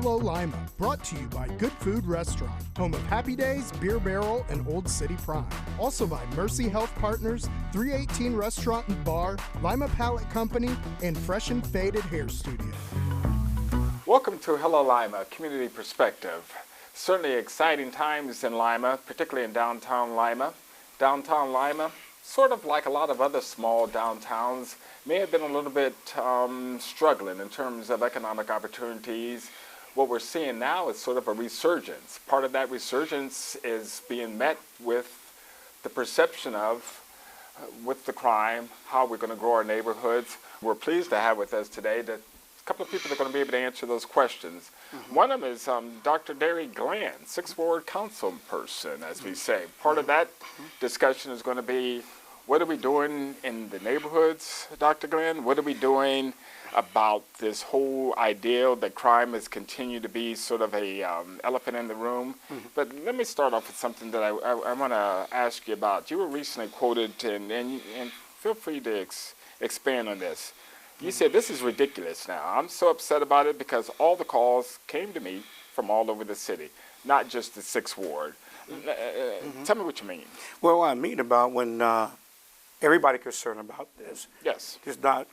Hello Lima, brought to you by Good Food Restaurant, home of Happy Days, Beer Barrel, and Old City Prime. Also by Mercy Health Partners, 318 Restaurant and Bar, Lima Palette Company, and Fresh and Faded Hair Studio. Welcome to Hello Lima, Community Perspective. Certainly exciting times in Lima, particularly in downtown Lima. Downtown Lima, sort of like a lot of other small downtowns, may have been a little bit struggling in terms of economic opportunities. What we're seeing now is sort of a resurgence. Part of that resurgence is being met with the perception of, with the crime, how we're going to grow our neighborhoods. We're pleased to have with us today a couple of people that are going to be able to answer those questions. One of them is Dr. Derry Glenn, 6th Ward Council person, as we say. Part of that discussion is going to be, what are we doing in the neighborhoods, Dr. Glenn? What are we doing about this whole ideal that crime has continued to be sort of a elephant in the room? But let me start off with something that I want to ask you about. You were recently quoted, and feel free to expand on this. You said, this is ridiculous now. I'm so upset about it because all the calls came to me from all over the city, not just the 6th Ward. Tell me what you mean. Well, what I mean about when everybody concerned about this. Yes. It's not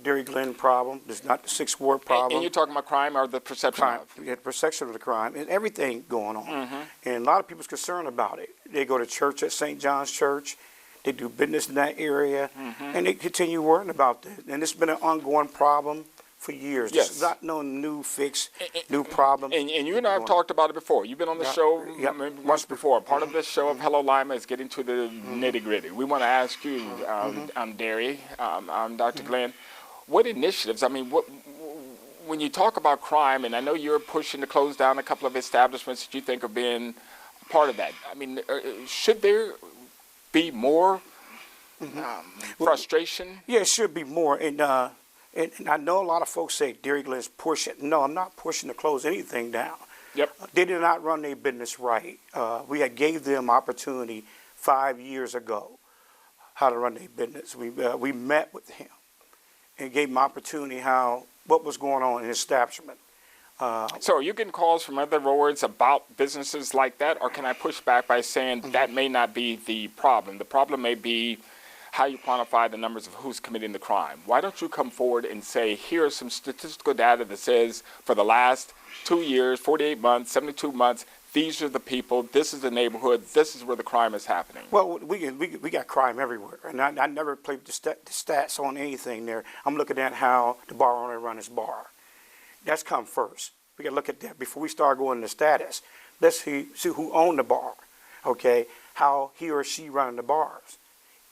Derry Glenn problem. It's not the 6th Ward problem. And you're talking about crime or the perception crime, of? Yeah, the perception of the crime and everything going on. And a lot of people's concerned about it. They go to church at St. John's Church. They do business in that area, and they continue worrying about this. And it's been an ongoing problem for years. Yes. This is not no new fix, new problem. And you and I have talked about it before. You've been on the show once before. Part of this show of Hello Lima is getting to the nitty-gritty. We want to ask you, Derry, Dr. Glenn, what initiatives, I mean, when you talk about crime, and I know you're pushing to close down a couple of establishments that you think are being part of that. I mean, should there be more frustration? Yeah, it should be more. And I know a lot of folks say Derry Glenn's pushing. No, I'm not pushing to close anything down. Yep. They did not run their business right. We had gave them opportunity 5 years ago how to run their business. We met with him and gave him opportunity what was going on in his establishment. So are you getting calls from other wards about businesses like that, or can I push back by saying that may not be the problem? The problem may be how you quantify the numbers of who's committing the crime. Why don't you come forward and say, here's some statistical data that says for the last 2 years, 48 months, 72 months, these are the people, this is the neighborhood, this is where the crime is happening. Well, we got crime everywhere, and I never played the stats on anything there. I'm looking at how the bar owner run his bar. That's come first. We got to look at that before we start going to status. Let's see who owned the bar, okay? How he or she run the bars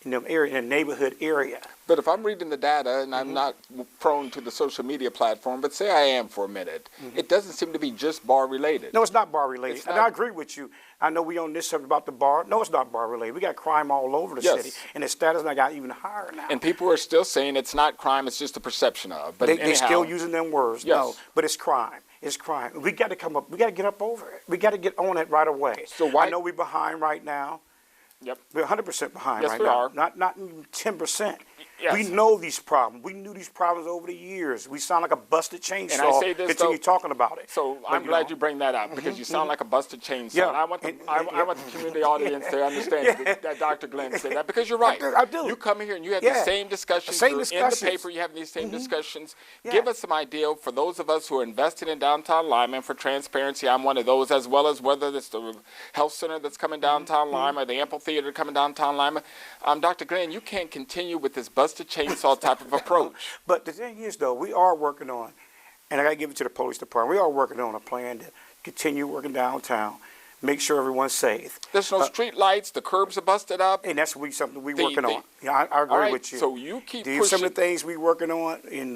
in the area, in the neighborhood area. But if I'm reading the data, and I'm not prone to the social media platform, but say I am for a minute, it doesn't seem to be just bar related. No, it's not bar related. And I agree with you. I know we own this subject about the bar. No, it's not bar related. We got crime all over the city, and the status got even higher now. And people are still saying it's not crime; it's just a perception of. But they're still using them words. Yes. No, but it's crime. It's crime. We got to come up. We got to get up over it. We got to get on it right away. So why? I know we're behind right now. Yep. We're 100% behind yes, right we now. Are. Not even 10%. Yes. We know these problems. We knew these problems over the years. We sound like a busted chainsaw. And I say this, continue talking about it. So I'm glad you bring that up because you sound like a busted chainsaw. Yeah. And I want the community audience to understand that Dr. Glenn said that because you're right. I do. You come here and you have the same discussions. You're in the paper. You have these same discussions. Yeah. Give us some idea for those of us who are invested in downtown Lima. And for transparency, I'm one of those, as well as whether it's the health center that's coming downtown Lima, or the amphitheater coming downtown Lima. Dr. Glenn, you can't continue with this busted chainsaw type of approach. But the thing is, though, we are working on, and I got to give it to the police department, we are working on a plan to continue working downtown, make sure everyone's safe. There's no street lights, the curbs are busted up. And that's something we're working on. Yeah, I agree with you. So you keep pushing. Some of the things we're working on, and,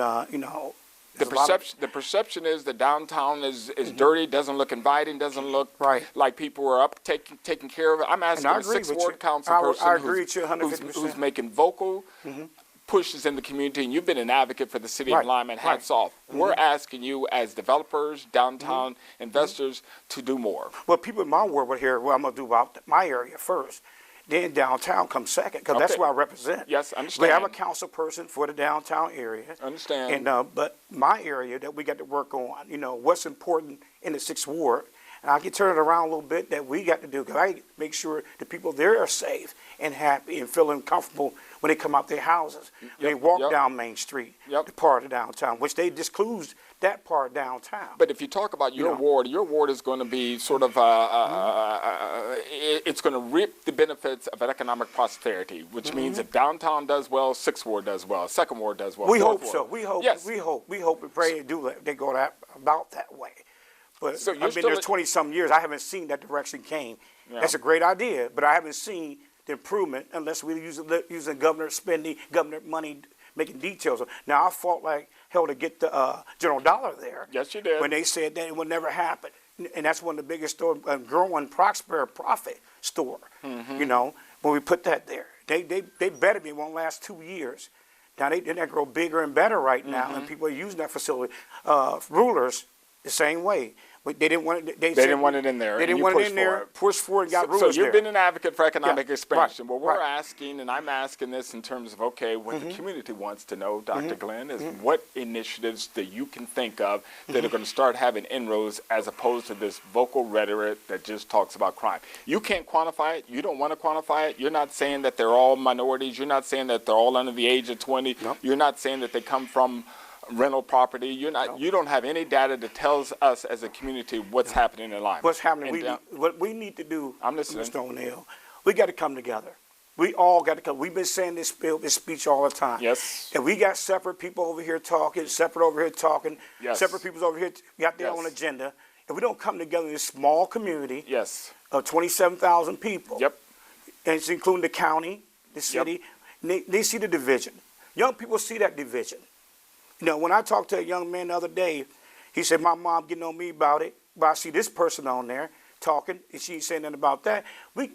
the perception is that downtown is dirty, doesn't look inviting, doesn't look like people are up taking care of it. I'm asking a 6th Ward Council person who's making vocal pushes in the community, and you've been an advocate for the city of Lima, and hats off. We're asking you as developers, downtown investors, to do more. Well, people in my ward would hear, well, I'm going to do about my area first. then downtown comes second, because that's what I represent. Yes, understand. We have a council person for the downtown area. Understand. And but my area that we got to work on, what's important in the 6th Ward, and I can turn it around a little bit, that we got to do, because I make sure the people there are safe and happy and feeling comfortable when they come out their houses. They walk down Main Street, the part of downtown, which they disclosed that part downtown. But if you talk about your ward is going to be sort of, it's going to reap the benefits of economic prosperity, which means if downtown does well, 6th Ward does well, 2nd Ward does well. We hope so. We hope. Yes. We hope and pray they go about that way. But so I've been there 20-some years. I haven't seen that direction came. Yeah. That's a great idea, but I haven't seen the improvement unless we're using governor spending, governor money, making details. Now, I fought like hell to get the General Dollar there. Yes, you did. When they said that it would never happen. And that's one of the biggest stores, growing, prosper, profit store, when we put that there. They betted me it won't last 2 years. Now, they grow bigger and better right now, and people are using that facility. Rulers, the same way. But they didn't want it. They didn't want it in there. They didn't want it in there. Pushed for it. Got rulers there. So you've been an advocate for economic expansion. Right, well, we're asking, and I'm asking this in terms of what the community wants to know, Dr. Glenn, is what initiatives that you can think of that are going to start having inroads, as opposed to this vocal rhetoric that just talks about crime. You can't quantify it. You don't want to quantify it. You're not saying that they're all minorities. You're not saying that they're all under the age of 20. Nope. You're not saying that they come from rental property. You don't have any data that tells us as a community what's happening in Lima. What's happening? What we need to do, I'm listening. Mr. O'Neal, we got to come together. We all got to come. We've been saying this speech all the time. Yes. And we got separate people over here talking, separate over here talking, separate people over here got their own agenda. If we don't come together in this small community of 27,000 people, and it's including the county, the city, they see the division. Young people see that division. When I talked to a young man the other day, he said, my mom getting on me about it, but I see this person on there talking, and she ain't saying nothing about that.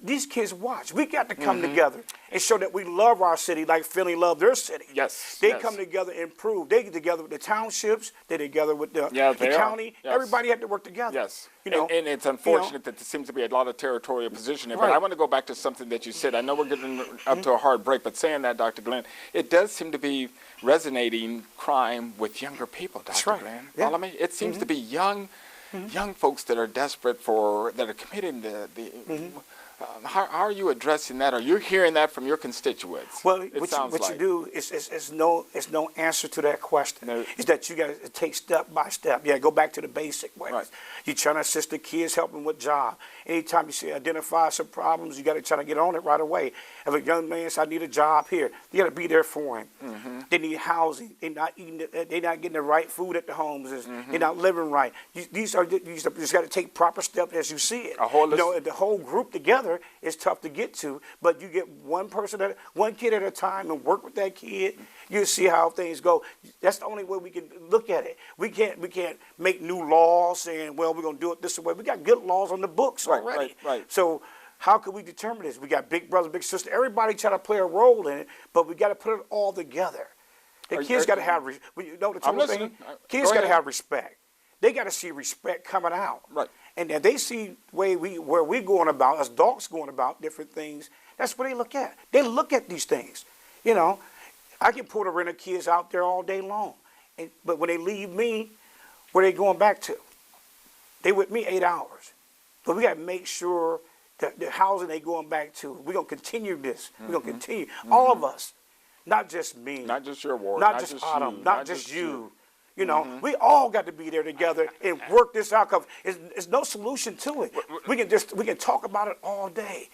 These kids watch. We got to come together and show that we love our city like Philly loved their city. Yes. They come together and improve. They get together with the townships. They together with the county. Yes. Everybody had to work together. Yes. And it's unfortunate that there seems to be a lot of territorial positioning. But I want to go back to something that you said. I know we're getting up to a hard break, but saying that, Dr. Glenn, it does seem to be resonating crime with younger people, Dr. Glenn. Yeah. Follow me? It seems to be young folks that are desperate that are committing how are you addressing that? Are you hearing that from your constituents? Well, what you do is no answer to that question. No. Is that you got to take step by step. Go back to the basic ways. Right. You're trying to assist the kids, help them with job. Anytime you identify some problems, you got to try to get on it right away. If a young man says, I need a job here, you got to be there for him. They need housing. They're not getting the right food at the homes. They're not living right. You just got to take proper steps as you see it. The whole group together is tough to get to, but you get one kid at a time and work with that kid. You see how things go. That's the only way we can look at it. We can't make new laws saying, well, we're going to do it this way. We got good laws on the books already. Right. So how can we determine this? We got big brother, big sister. Everybody try to play a role in it, but we got to put it all together. The kids got to have. Kids got to have respect. They got to see respect coming out. Right. And then they see where we're going about, us adults going about different things. That's what they look at. They look at these things. I can pull the rental kids out there all day long. But when they leave me, where they going back to? They with me 8 hours. But we got to make sure that the housing they going back to, we're going to continue this. We're going to continue. All of us. Not just me. Not just your ward. Not just Autumn. Not just you. We all got to be there together and work this out. Cause there's no solution to it. We can talk about it all day,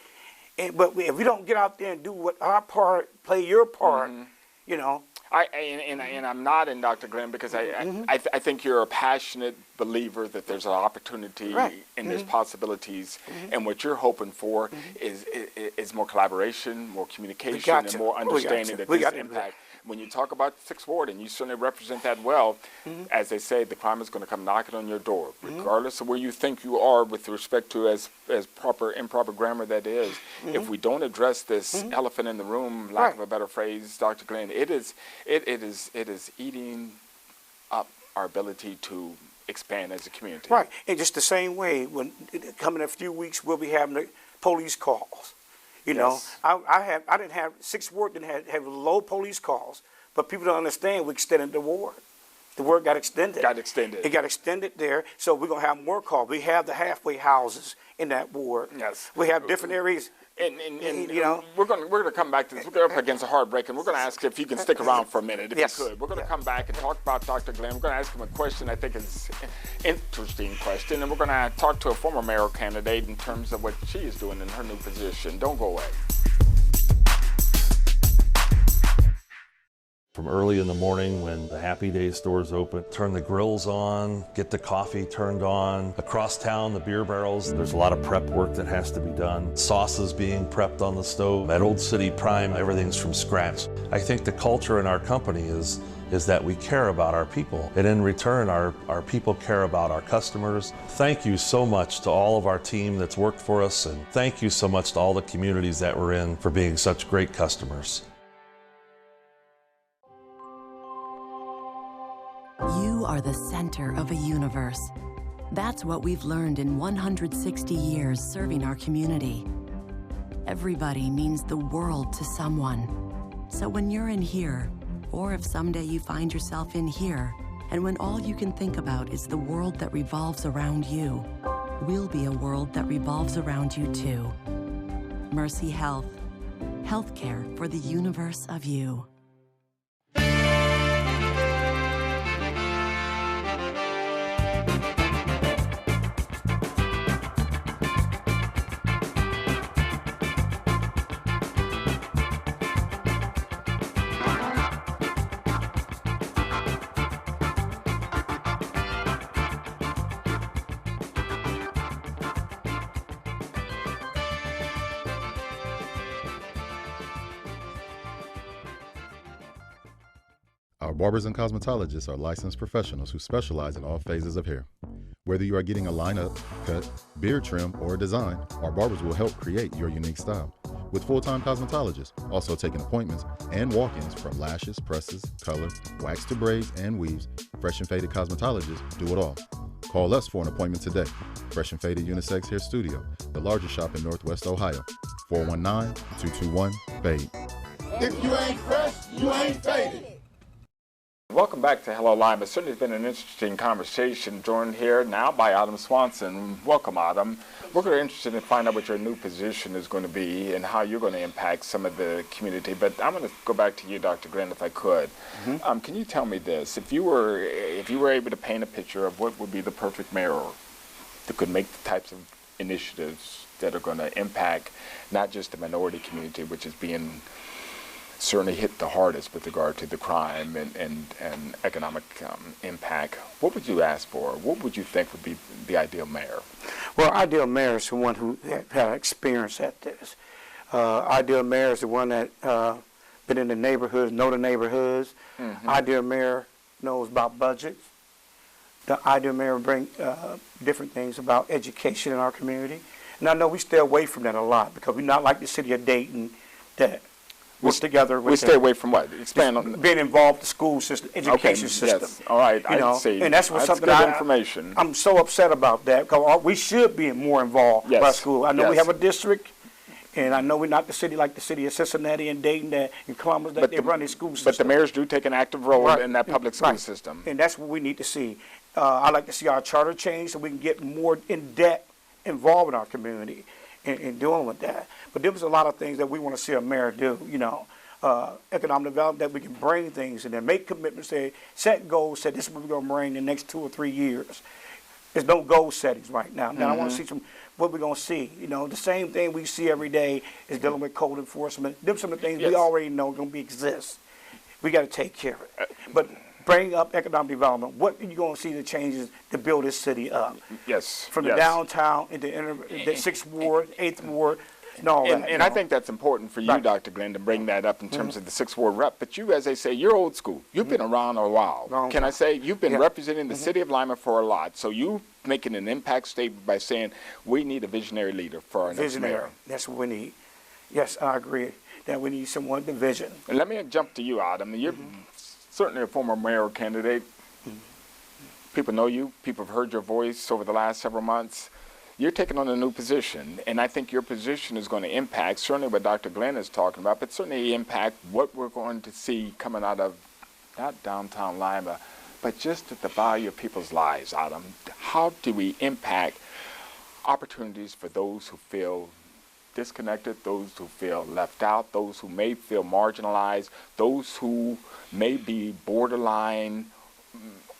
but if we don't get out there and do our part, play your part, And I'm nodding, Dr. Glenn, because I think you're a passionate believer that there's an opportunity and there's possibilities, and what you're hoping for is more collaboration, more communication, and more understanding that this impact. When you talk about the 6th Ward, and you certainly represent that well, as they say, the crime is going to come knocking on your door, regardless of where you think you are with respect to as improper grammar that is. If we don't address this elephant in the room, lack of a better phrase, Dr. Glenn, it is eating up our ability to expand as a community. Right, and just the same way, when coming in a few weeks, we'll be having the police calls. You know, Yes. I didn't have, Sixth Ward didn't have low police calls, but people don't understand we extended the ward. The ward got extended. It got extended there, so we're going to have more calls. We have the halfway houses in that ward. Yes. We have different areas. And you know, we're going to come back to this. We're up against a hard break, and we're going to ask if you can stick around for a minute, if Yes. you could. We're going to come back and talk about Dr. Glenn. We're going to ask him a question I think is an interesting question, and we're going to talk to a former mayoral candidate in terms of what she is doing in her new position. Don't go away. From early in the morning when the Happy Days stores open, turn the grills on, get the coffee turned on. Across town, the beer barrels, there's a lot of prep work that has to be done. Sauces being prepped on the stove. At Old City Prime, everything's from scratch. I think the culture in our company is that we care about our people. And in return, our people care about our customers. Thank you so much to all of our team that's worked for us, and thank you so much to all the communities that we're in for being such great customers. You are the center of a universe. That's what we've learned in 160 years serving our community. Everybody means the world to someone. So when you're in here, or if someday you find yourself in here, and when all you can think about is the world that revolves around you, we'll be a world that revolves around you too. Mercy Health. Healthcare for the universe of you. Our barbers and cosmetologists are licensed professionals who specialize in all phases of hair. Whether you are getting a line-up, cut, beard trim, or design, our barbers will help create your unique style. With full-time cosmetologists, also taking appointments and walk-ins from lashes, presses, color, wax to braids, and weaves, Fresh and Faded cosmetologists do it all. Call us for an appointment today. Fresh and Faded Unisex Hair Studio, the largest shop in Northwest Ohio. 419-221-FADE. If you ain't fresh, you ain't faded. Welcome back to Hello Lima. It's certainly been an interesting conversation, joined here now by Adam Swanson. Welcome, Adam. We're very interested in finding out what your new position is going to be and how you're going to impact some of the community. But I'm going to go back to you, Dr. Glenn, if I could. Mm-hmm. Can you tell me this? If you were able to paint a picture of what would be the perfect mayor that could make the types of initiatives that are going to impact not just the minority community, which is being certainly hit the hardest with regard to the crime and economic impact, what would you ask for? What would you think would be the ideal mayor? Well, ideal mayor is the one who had experience at this. Ideal mayor is the one that been in the neighborhoods, know the neighborhoods. Mm-hmm. Ideal mayor knows about budgets. The ideal mayor bring different things about education in our community. And I know we stay away from that a lot because we're not like the city of Dayton that work together. We stay away from what? Expand on being involved in the school system, education system. Yes. All right. I see. And that's something good information. I'm so upset about that because we should be more involved by school. I know we have a district, and I know we're not the city like the city of Cincinnati and Dayton and Columbus that they run their school system. But the mayors do take an active role in that public school system. And that's what we need to see. I'd like to see our charter change so we can get more in-depth involved in our community in dealing with that. But there was a lot of things that we want to see a mayor do, economic development, that we can bring things and then make commitments, set goals, say this is what we're going to bring in the next 2 or 3 years. There's no goal settings right now. Now I want to see what we're going to see. The same thing we see every day is dealing with code enforcement. Them some of the things we already know are going to exist. We got to take care of it. But bring up economic development. What are you going to see the changes to build this city up? Yes. From the downtown into the 6th Ward, 8th Ward, and all that. And I think that's important for you, Dr. Glenn, to bring that up in terms of the 6th Ward rep. But you, as they say, you're old school. You've been around a while. Can I say you've been representing the city of Lima for a lot. So you making an impact statement by saying we need a visionary leader for our next mayor. That's what we need. Yes, I agree that we need someone with the vision. And let me jump to you, Adam. You're certainly a former mayoral candidate. People know you. People have heard your voice over the last several months. You're taking on a new position, and I think your position is going to impact certainly what Dr. Glenn is talking about, but certainly impact what we're going to see coming out of not downtown Lima, but just at the value of people's lives, Adam. How do we impact opportunities for those who feel disconnected, those who feel left out, those who may feel marginalized, those who may be borderline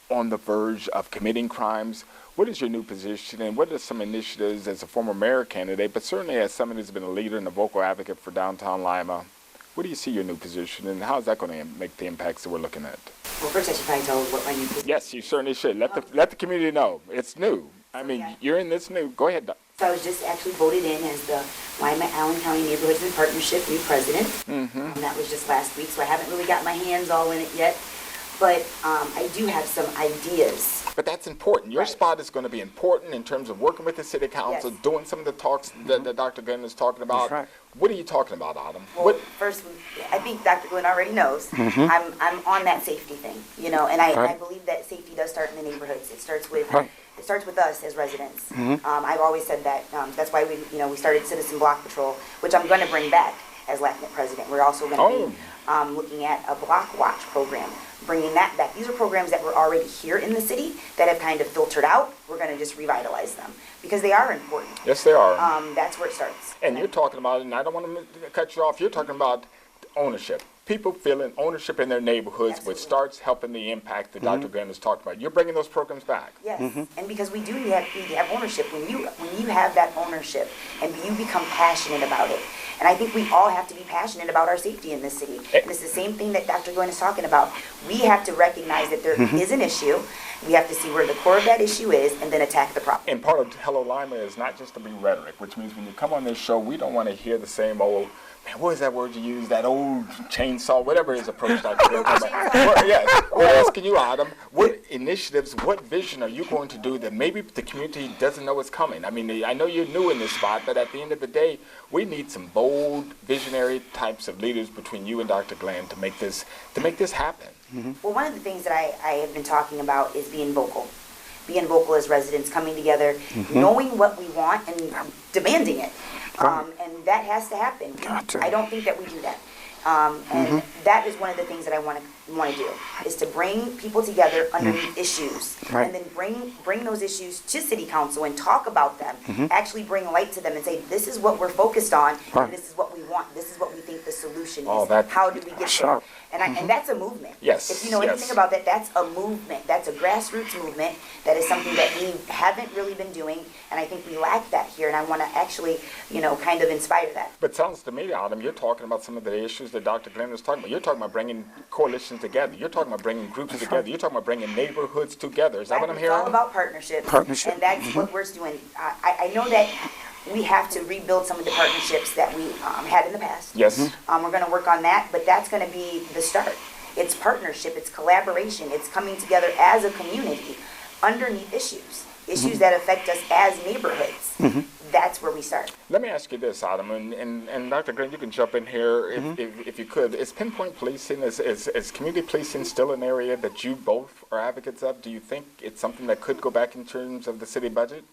on the verge of committing crimes? What is your new position, and what are some initiatives as a former mayor candidate, but certainly as someone who's been a leader and a vocal advocate for downtown Lima? What do you see your new position, and how is that going to make the impacts that we're looking at? Well, first I should probably tell what my new position is. Yes, you certainly should. Let the community know. It's new. I mean, you're in this new. Go ahead, Doc. So I was just actually voted in as the Lima Allen County Neighborhoods in Partnership new president. That was just last week, so I haven't really got my hands all in it yet. But I do have some ideas. But that's important. Your Right. spot is going to be important in terms of working with the city council, Yes. doing some of the talks that Dr. Glenn is talking about. That's right. What are you talking about, Adam? Well, first, I think Dr. Glenn already knows. I'm on that safety thing, you know, and I Right. believe that safety does start in the neighborhoods. It starts with Right. us as residents. I've always said that. That's why we started Citizen Block Patrol, which I'm going to bring back as LACNIP president. We're also going to be looking at a block watch program, bringing that back. These are programs that were already here in the city that have kind of filtered out. We're going to just revitalize them because they are important. Yes, they are. That's where it starts. And you're talking about, and I don't want to cut you off, you're talking about ownership. People feeling ownership in their neighborhoods, which starts helping the impact that Dr. Glenn is talking about. You're bringing those programs back. Yes, and because we do need to have ownership. When you have that ownership and you become passionate about it, and I think we all have to be passionate about our safety in this city. And it's the same thing that Dr. Glenn is talking about. We have to recognize that there is an issue. We have to see where the core of that issue is and then attack the problem. And part of Hello Lima is not just to be rhetoric, which means when you come on this show, we don't want to hear the same old, man, what is that word you use? That old chainsaw, whatever his approach Dr. Glenn talking about. Well, yes, we're asking you, Adam, what initiatives, what vision are you going to do that maybe the community doesn't know is coming? I mean, I know you're new in this spot, but at the end of the day, we need some bold, visionary types of leaders between you and Dr. Glenn to make this happen. Well, one of the things that I have been talking about is being vocal. Being vocal as residents, coming together, knowing what we want and demanding it. And that has to happen. Gotcha. I don't think that we do that. And that is one of the things that I want to do, is to bring people together underneath issues, Right. and then bring those issues to city council and talk about them. Actually bring light to them and say, this is what we're focused on, Right. and this is what we want, this is what we think the solution Oh, is. that- How do we get there? Sure. And that's a movement. Yes, If you know yes. anything about that, that's a movement. That's a grassroots movement. That is something that we haven't really been doing, and I think we lack that here, and I want to actually, kind of inspire that. But sounds to me, Adam, you're talking about some of the issues that Dr. Glenn was talking about. You're talking about bringing coalitions together. You're talking about bringing groups together. You're talking about bringing neighborhoods together. Is that what I'm It's all hearing? about partnerships. Partnership. And that's what we're doing. I know that we have to rebuild some of the partnerships that we had in the past. Yes. We're going to work on that, but that's going to be the start. It's partnership, it's collaboration, it's coming together as a community underneath issues that affect us as neighborhoods. That's where we start. Let me ask you this, Adam, and Dr. Glenn, you can jump in here if you could. Is pinpoint policing, is community policing still an area that you both are advocates of? Do you think it's something that could go back in terms of the city budget?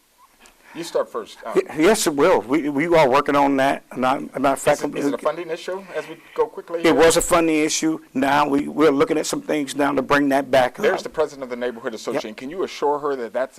You start first. Yes, it will. We are working on that. Is it a funding issue as we go quickly? It was a funding issue. Now we're looking at some things now to bring that back up. There's the president of the neighborhood association. Can you assure her that that's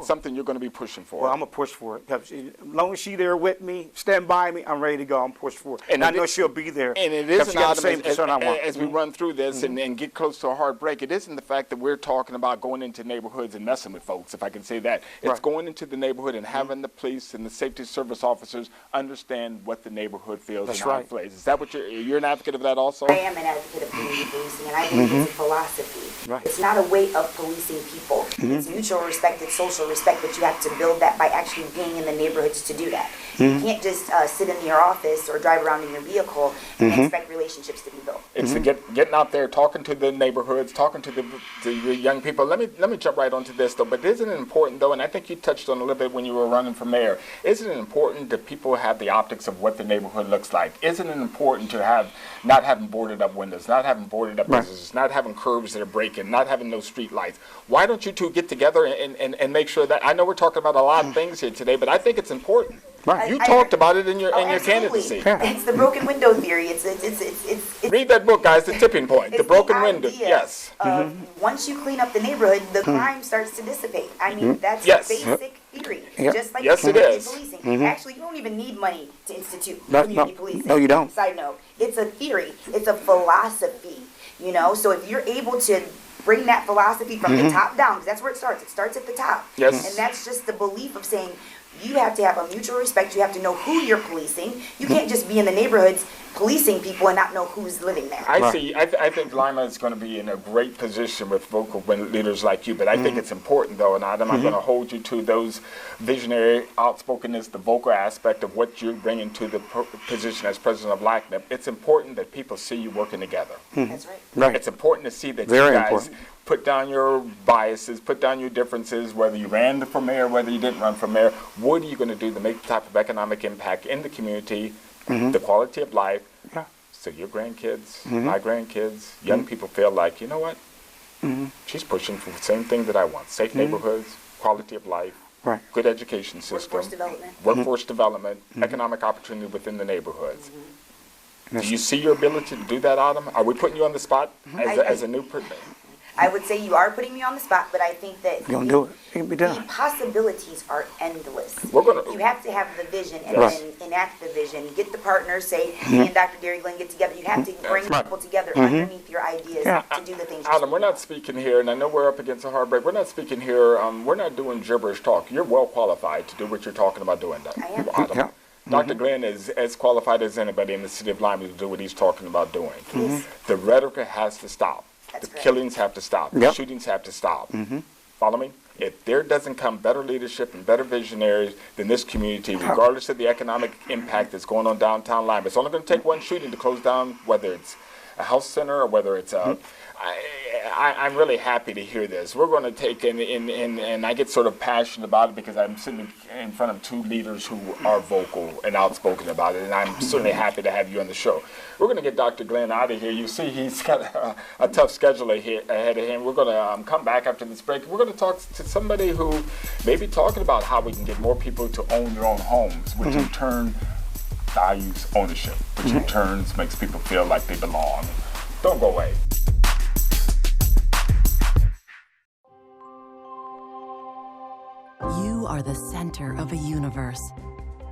something you're going to be pushing for? Well, I'm going to push for it. As long as she's there with me, stand by me, I'm ready to go. I'm push for it. And I know she'll be there. And it Because isn't, she got the Adam, same concern I want. as we run through this and get close to a hard break, it isn't the fact that we're talking about going into neighborhoods and messing with folks, if I can say that. It's Right. going into the neighborhood and having the police and the safety service officers understand what the neighborhood feels That's and how right. it plays. Is that what you're an advocate of that also? I am an advocate of community policing, and I believe it's a philosophy. Right. It's not a way of policing people. It's mutual respect, it's social respect, but you have to build that by actually being in the neighborhoods to do that. You can't just sit in your office or drive around in your vehicle and expect relationships to be built. It's the getting out there, talking to the neighborhoods, talking to the young people. Let me jump right onto this though. But isn't it important though? And I think you touched on a little bit when you were running for mayor. Isn't it important that people have the optics of what the neighborhood looks like? Isn't it important to have not having boarded up windows, not having boarded up businesses, not having curbs that are breaking, not having no street lights? Why don't you two two get together and make sure that, I know we're talking about a lot of things here today, but I think it's important. Right. You talked about it in your Absolutely. candidacy. Yeah. It's the broken window theory. It's Read that book, guys, The Tipping Point, it's The Broken Window. idea Yes. of once you clean up the neighborhood, the crime starts to dissipate. I mean, that's Yes. basic theory. Yep. Just like Yes, it community is. policing. Actually, you don't even need money to institute No, community no. policing. No, you don't. Side note, it's a theory. It's a philosophy. You know, so if you're able to bring that philosophy from the top down, because that's where it starts. It starts at the top. Yes. And that's just the belief of saying you have to have a mutual respect. You have to know who you're policing. You can't just be in the neighborhoods policing people and not know who's living there. I see. I think Lima is going to be in a great position with vocal leaders like you, but I think it's important, though, and I'm going to hold you to those visionary outspokenness, the vocal aspect of what you're bringing to the position as president of LACNIP. It's important that people see you working together. That's right. Right. It's important to see that Very you guys important. put down your biases, put down your differences, whether you ran for mayor, whether you didn't run for mayor. What are you going to do to make the type of economic impact in the community, the quality of life, Yeah. so your grandkids, my grandkids, young people feel like, you know what, she's pushing for the same thing that I want. Safe neighborhoods, quality of life, Right. good education system, Workforce development. workforce development, economic opportunity within the neighborhoods. Do you see your ability to do that, Autumn? Are we putting you on the spot as a new person? I would say you are putting me on the spot, but I think that You're going to do it. It can be the done. possibilities are endless. We're gonna- You have to have the vision and Right. then enact the vision. Get the partners, say, me and Dr. Derry Glenn get together. You have to bring right. people together underneath your ideas Yeah. to do the things. Adam, we're not speaking here, and I know we're up against a hard break. We're not speaking here, we're not doing gibberish talk. You're well qualified to do what you're talking about doing, I am. Adam. Yeah. Dr. Glenn is as qualified as anybody in the city of Lima to do what he's talking about doing. Yes. The rhetoric has to stop. That's The correct. killings have to stop. The Yep. shootings have to stop. Follow me? If there doesn't come better leadership and better visionaries than this community, regardless of the economic impact that's going on downtown Lima, it's only going to take one shooting to close down, whether it's a health center or whether it's a... I'm really happy to hear this. We're going to take, and I get sort of passionate about it because I'm sitting in front of two leaders who are vocal and outspoken about it, and I'm certainly happy to have you on the show. We're going to get Dr. Glenn out of here. You see he's got a tough schedule ahead of him. We're going to come back after this break. We're going to talk to somebody who may be talking about how we can get more people to own their own homes, which in turn values ownership, which in turn makes people feel like they belong. Don't go away. You are the center of a universe.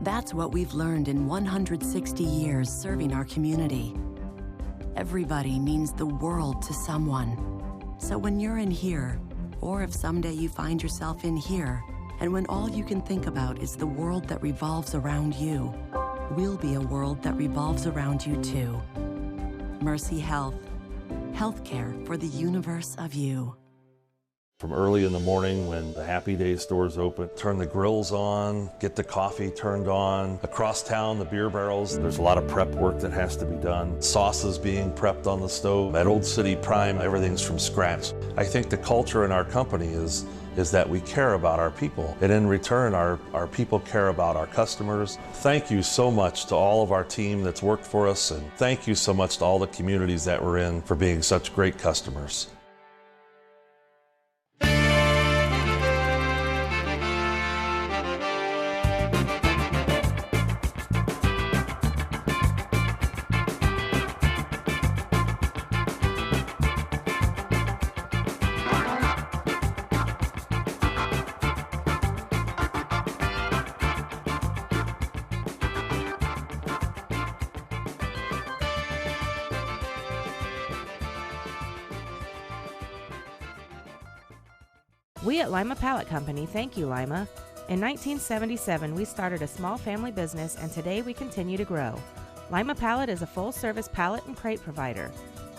That's what we've learned in 160 years serving our community. Everybody means the world to someone. So when you're in here, or if someday you find yourself in here, and when all you can think about is the world that revolves around you, we'll be a world that revolves around you too. Mercy Health. Healthcare for the universe of you. From early in the morning when the Happy Days stores open, turn the grills on, get the coffee turned on. Across town, the beer barrels, there's a lot of prep work that has to be done. Sauces being prepped on the stove. At Old City Prime, everything's from scratch. I think the culture in our company is that we care about our people. And in return, our people care about our customers. Thank you so much to all of our team that's worked for us, and thank you so much to all the communities that we're in for being such great customers. We at Lima Pallet Company thank you, Lima. In 1977, we started a small family business, and today we continue to grow. Lima Pallet is a full-service pallet and crate provider.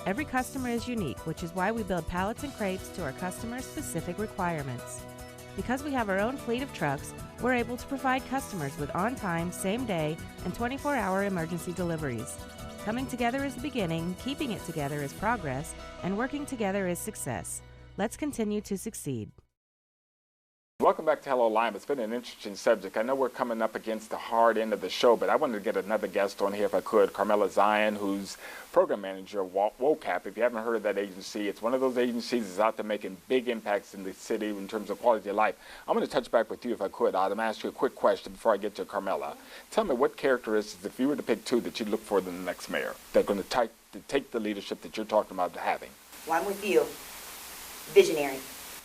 Every customer is unique, which is why we build pallets and crates to our customers' specific requirements. Because we have our own fleet of trucks, we're able to provide customers with on-time, same-day, and 24-hour emergency deliveries. Coming together is the beginning, keeping it together is progress, and working together is success. Let's continue to succeed. Welcome back to Hello Lima. It's been an interesting subject. I know we're coming up against the hard end of the show, but I wanted to get another guest on here if I could, Carmillia Zion, who's program manager of WOCAP. If you haven't heard of that agency, it's one of those agencies that's out there making big impacts in the city in terms of quality of life. I'm going to touch back with you if I could. Adam, ask you a quick question before I get to Carmilla. Tell me what characteristics, if you were to pick two, that you look for in the next mayor that are going to take the leadership that you're talking about having. Well, I'm with you. Visionary.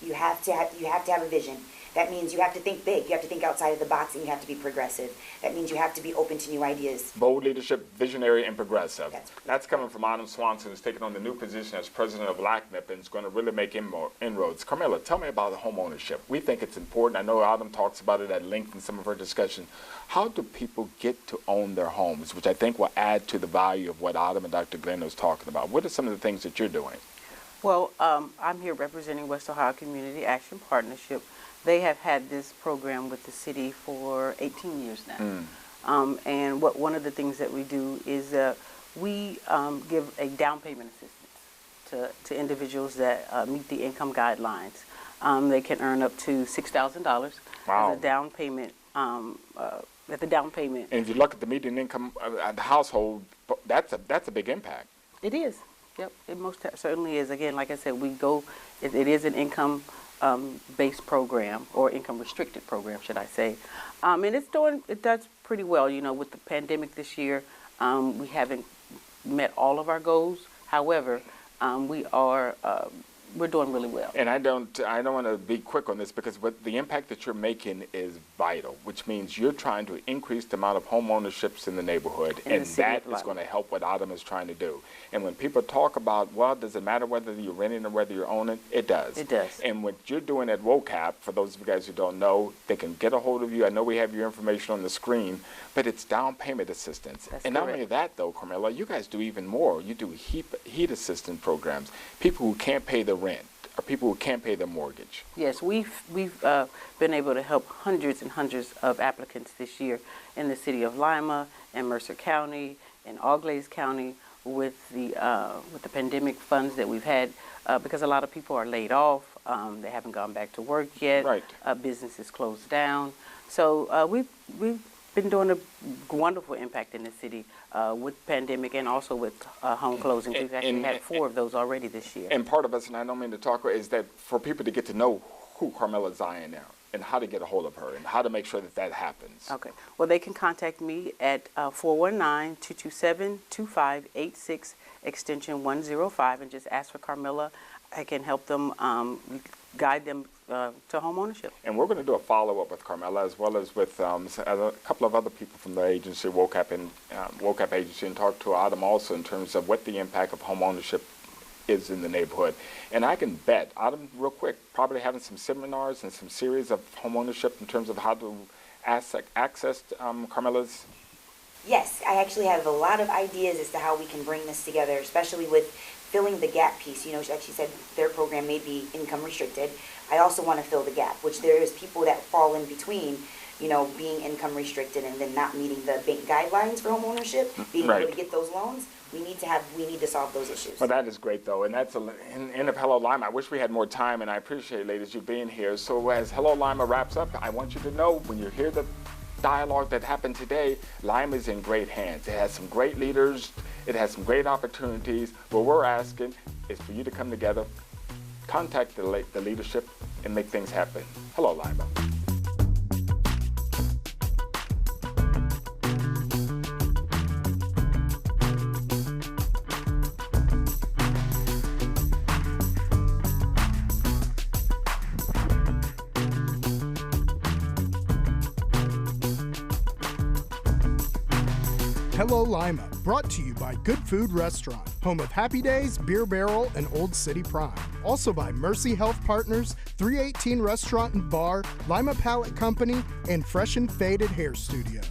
You have to have a vision. That means you have to think big. You have to think outside of the box, and you have to be progressive. That means you have to be open to new ideas. Bold leadership, visionary, and progressive. That's coming from Adam Swanson, who's taking on the new position as president of LACNIP and is going to really make inroads. Carmilla, tell me about home ownership. We think it's important. I know Adam talks about it at length in some of her discussion. How do people get to own their homes, which I think will add to the value of what Adam and Dr. Glenn was talking about? What are some of the things that you're doing? Well, I'm here representing West Ohio Community Action Partnership. They have had this program with the city for 18 years now. And one of the things that we do is we give a down payment assistance to individuals that meet the income guidelines. They can earn up to $6,000 as a down payment. At the down payment. And if you look at the median income of the household, that's a big impact. It is. Yep, it most certainly is. Again, like I said, it is an income based program, or income restricted program, should I say. And it does pretty well. You know, with the pandemic this year, we haven't met all of our goals. However, we're doing really well. And I don't want to be quick on this, because the impact that you're making is vital, which means you're trying to increase the amount of home ownerships in the neighborhood, and that is going to help what Adam is trying to do. And when people talk about, well, does it matter whether you're renting or whether you're owning? It does. It does. And what you're doing at WOCAP, for those of you guys who don't know, they can get a hold of you. I know we have your information on the screen, but it's down payment assistance. That's and correct. not only that, though, Carmilla, you guys do even more. You do heat assistance programs. People who can't pay the rent, or people who can't pay their mortgage. Yes, we've been able to help hundreds and hundreds of applicants this year in the city of Lima and Mercer County and Auglaize County with the pandemic funds that we've had, because a lot of people are laid off. They haven't gone back to work yet. Right. Businesses closed down. So we've been doing a wonderful impact in the city with pandemic and also with home closings. We've actually had 4 of those already this year. And part of us, and I don't mean to talk, is that for people to get to know who Carmilla Zion is and how to get a hold of her and how to make sure that happens. Okay. Well, they can contact me at 419-227-2586, extension 105, and just ask for Carmilla. I can help them guide them to home ownership. And we're going to do a follow-up with Carmilla, as well as with a couple of other people from the agency, WOCAP agency, and talk to Adam also in terms of what the impact of home ownership is in the neighborhood. And I can bet, Adam, real quick, probably having some seminars and some series of home ownership in terms of how to access Carmilla's. Yes, I actually have a lot of ideas as to how we can bring this together, especially with filling the gap piece. You know, like she said, their program may be income restricted. I also want to fill the gap, which there is people that fall in between, you know, being income restricted and then not meeting the bank guidelines for home ownership, being able to get those loans. We need to solve those issues. Well, that is great, though, and that's the end of Hello Lima. I wish we had more time, and I appreciate, ladies, you being here. So as Hello Lima wraps up, I want you to know, when you hear the dialogue that happened today, Lima is in great hands. It has some great leaders. It has some great opportunities. What we're asking is for you to come together, contact the leadership, and make things happen. Hello, Lima. Hello Lima, brought to you by Good Food Restaurant, home of Happy Days, Beer Barrel, and Old City Prime. Also by Mercy Health Partners, 318 Restaurant and Bar, Lima Palette Company, and Fresh and Faded Hair Studio.